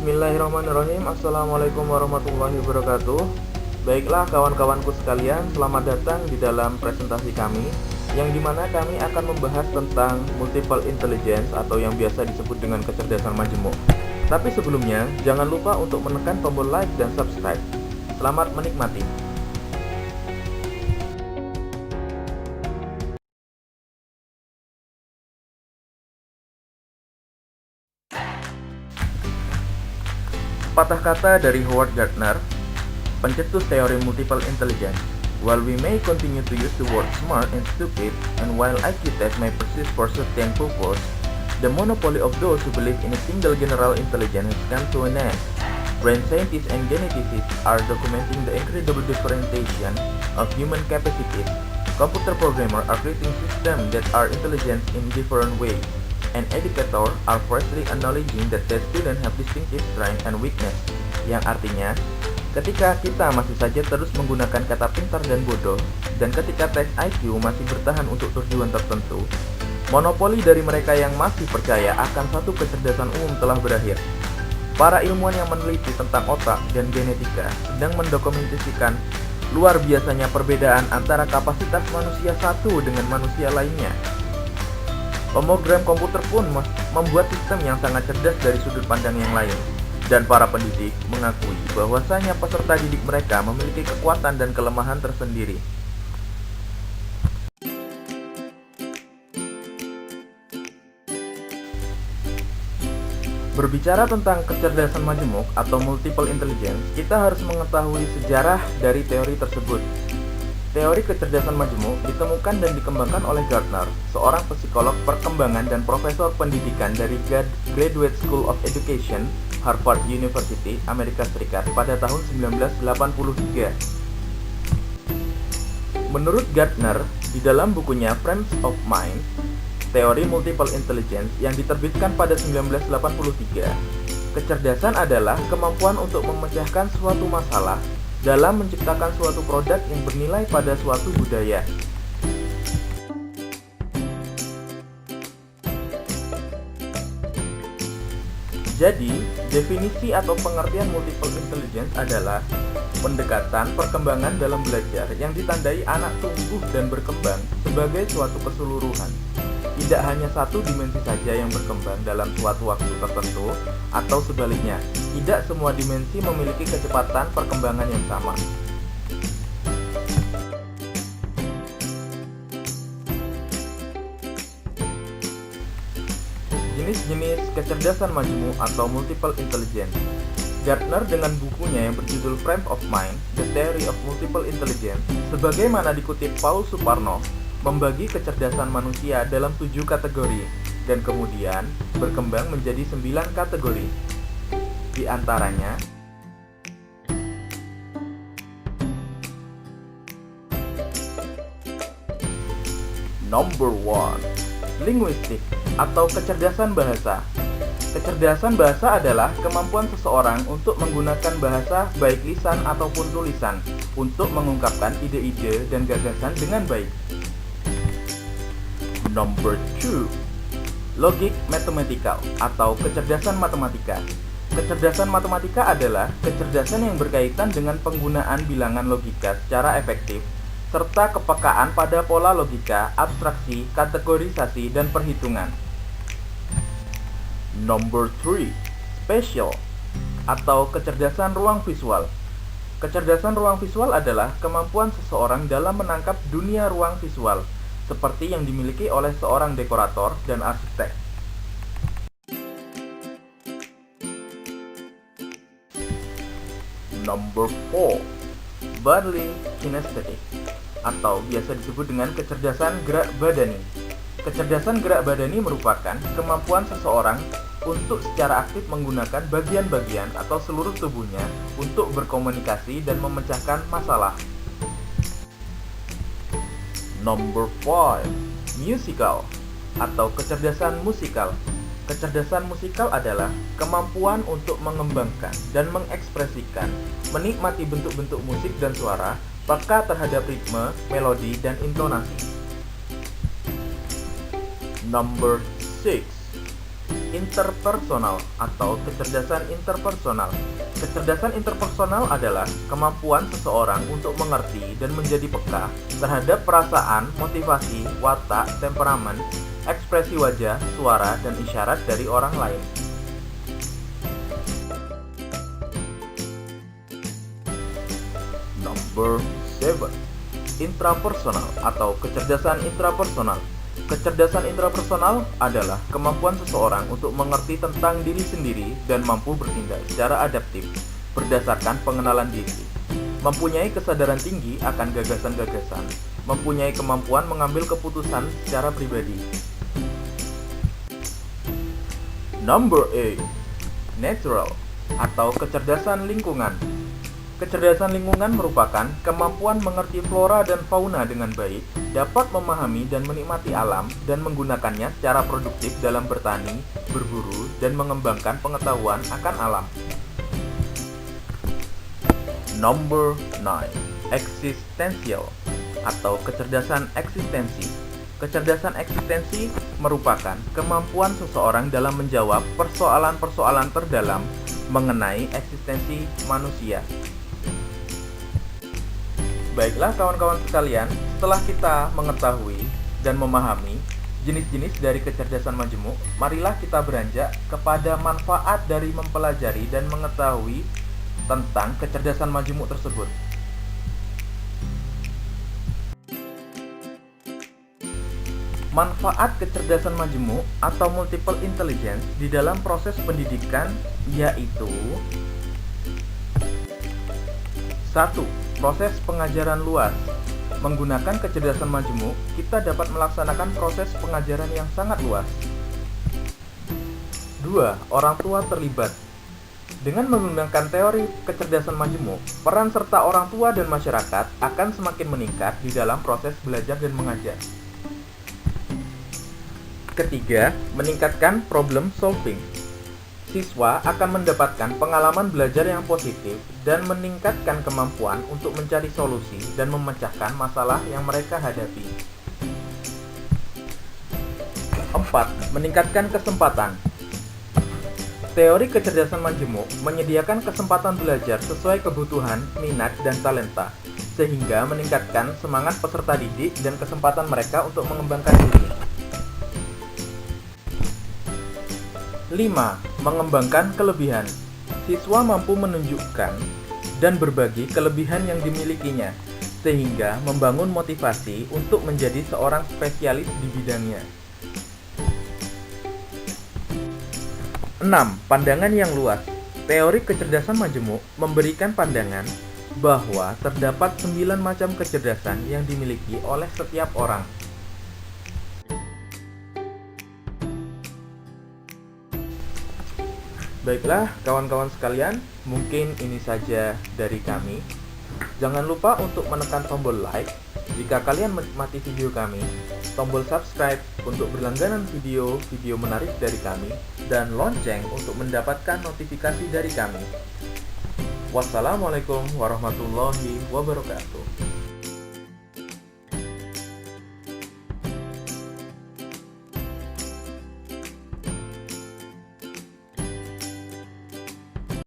Bismillahirrahmanirrahim. Assalamualaikum warahmatullahi wabarakatuh. Baiklah kawan-kawanku sekalian, selamat datang di dalam presentasi kami, yang dimana kami akan membahas tentang multiple intelligence atau yang biasa disebut dengan kecerdasan majemuk. Tapi sebelumnya, jangan lupa untuk menekan tombol like dan subscribe. Selamat menikmati. Patah kata dari Howard Gardner, pencetus teori multiple intelligence. While we may continue to use the word smart and stupid, and while IQ tests may persist for certain purpose, the monopoly of those who believe in a single general intelligence has come to an end. Brain scientists and geneticists are documenting the incredible differentiation of human capacities. Computer programmers are creating systems that are intelligent in different ways, and educators are firstly acknowledging that their students have distinctive strengths and weakness, yang artinya, ketika kita masih saja terus menggunakan kata pintar dan bodoh, dan ketika tes IQ masih bertahan untuk tujuan tertentu, monopoli dari mereka yang masih percaya akan satu kecerdasan umum telah berakhir. Para ilmuwan yang meneliti tentang otak dan genetika sedang mendokumentasikan luar biasanya perbedaan antara kapasitas manusia satu dengan manusia lainnya. Pemrogram komputer pun membuat sistem yang sangat cerdas dari sudut pandang yang lain, dan para pendidik mengakui bahwasanya peserta didik mereka memiliki kekuatan dan kelemahan tersendiri. Berbicara tentang kecerdasan majemuk atau multiple intelligence, kita harus mengetahui sejarah dari teori tersebut. Teori kecerdasan majemuk ditemukan dan dikembangkan oleh Gardner, seorang psikolog perkembangan dan profesor pendidikan dari Graduate School of Education, Harvard University, Amerika Serikat pada tahun 1983. Menurut Gardner, di dalam bukunya Frames of Mind, teori multiple intelligence yang diterbitkan pada 1983, kecerdasan adalah kemampuan untuk memecahkan suatu masalah dalam menciptakan suatu produk yang bernilai pada suatu budaya. Jadi, definisi atau pengertian multiple intelligence adalah pendekatan perkembangan dalam belajar yang ditandai anak tumbuh dan berkembang sebagai suatu keseluruhan. Tidak hanya satu dimensi saja yang berkembang dalam suatu waktu tertentu, atau sebaliknya, tidak semua dimensi memiliki kecepatan perkembangan yang sama. Jenis-jenis kecerdasan majemuk atau multiple intelligence. Gardner dengan bukunya yang berjudul Frame of Mind, The Theory of Multiple Intelligence, sebagaimana dikutip Paul Suparno, membagi kecerdasan manusia dalam 7 kategori, dan kemudian berkembang menjadi 9 kategori. Di antaranya, Number 1, linguistik atau kecerdasan bahasa. Kecerdasan bahasa adalah kemampuan seseorang untuk menggunakan bahasa baik lisan ataupun tulisan untuk mengungkapkan ide-ide dan gagasan dengan baik. Number 2, logik matematikal atau kecerdasan matematika. Kecerdasan matematika adalah kecerdasan yang berkaitan dengan penggunaan bilangan logika secara efektif, serta kepekaan pada pola logika, abstraksi, kategorisasi, dan perhitungan. Number 3, spatial atau kecerdasan ruang visual. Kecerdasan ruang visual adalah kemampuan seseorang dalam menangkap dunia ruang visual, seperti yang dimiliki oleh seorang dekorator dan arsitek. Number 4, bodily kinesthetic atau biasa disebut dengan kecerdasan gerak badani. Kecerdasan gerak badani merupakan kemampuan seseorang untuk secara aktif menggunakan bagian-bagian atau seluruh tubuhnya untuk berkomunikasi dan memecahkan masalah. Number 5, musical atau kecerdasan musikal. Kecerdasan musikal adalah kemampuan untuk mengembangkan dan mengekspresikan, menikmati bentuk-bentuk musik dan suara, peka terhadap ritme, melodi, dan intonasi. Number 6, Interpersonal atau kecerdasan interpersonal. Kecerdasan interpersonal adalah kemampuan seseorang untuk mengerti dan menjadi peka terhadap perasaan, motivasi, watak, temperamen, ekspresi wajah, suara, dan isyarat dari orang lain. Number 7. Intrapersonal atau kecerdasan intrapersonal. Kecerdasan intrapersonal adalah kemampuan seseorang untuk mengerti tentang diri sendiri dan mampu bertindak secara adaptif berdasarkan pengenalan diri. Mempunyai kesadaran tinggi akan gagasan-gagasan, mempunyai kemampuan mengambil keputusan secara pribadi. Number 8. Natural atau kecerdasan lingkungan. Kecerdasan lingkungan merupakan kemampuan mengerti flora dan fauna dengan baik, dapat memahami dan menikmati alam, dan menggunakannya secara produktif dalam bertani, berburu, dan mengembangkan pengetahuan akan alam. Number 9. Existential atau kecerdasan eksistensi. Kecerdasan eksistensi merupakan kemampuan seseorang dalam menjawab persoalan-persoalan terdalam mengenai eksistensi manusia. Baiklah kawan-kawan sekalian, setelah kita mengetahui dan memahami jenis-jenis dari kecerdasan majemuk, marilah kita beranjak kepada manfaat dari mempelajari dan mengetahui tentang kecerdasan majemuk tersebut. Manfaat kecerdasan majemuk atau multiple intelligence di dalam proses pendidikan yaitu 1. Proses pengajaran luas. Menggunakan kecerdasan majemuk, kita dapat melaksanakan proses pengajaran yang sangat luas. 2. Orang tua terlibat. Dengan menggunakan teori kecerdasan majemuk, peran serta orang tua dan masyarakat akan semakin meningkat di dalam proses belajar dan mengajar. Ketiga, meningkatkan problem solving. Siswa akan mendapatkan pengalaman belajar yang positif dan meningkatkan kemampuan untuk mencari solusi dan memecahkan masalah yang mereka hadapi. 4. Meningkatkan kesempatan. Teori kecerdasan majemuk menyediakan kesempatan belajar sesuai kebutuhan, minat, dan talenta, sehingga meningkatkan semangat peserta didik dan kesempatan mereka untuk mengembangkan diri. 5. Mengembangkan kelebihan. Siswa mampu menunjukkan dan berbagi kelebihan yang dimilikinya, sehingga membangun motivasi untuk menjadi seorang spesialis di bidangnya. 6. Pandangan yang luas. Teori kecerdasan majemuk memberikan pandangan bahwa terdapat 9 macam kecerdasan yang dimiliki oleh setiap orang. Baiklah kawan-kawan sekalian, mungkin ini saja dari kami. Jangan lupa untuk menekan tombol like jika kalian menikmati video kami, tombol subscribe untuk berlangganan video-video menarik dari kami, dan lonceng untuk mendapatkan notifikasi dari kami. Wassalamualaikum warahmatullahi wabarakatuh.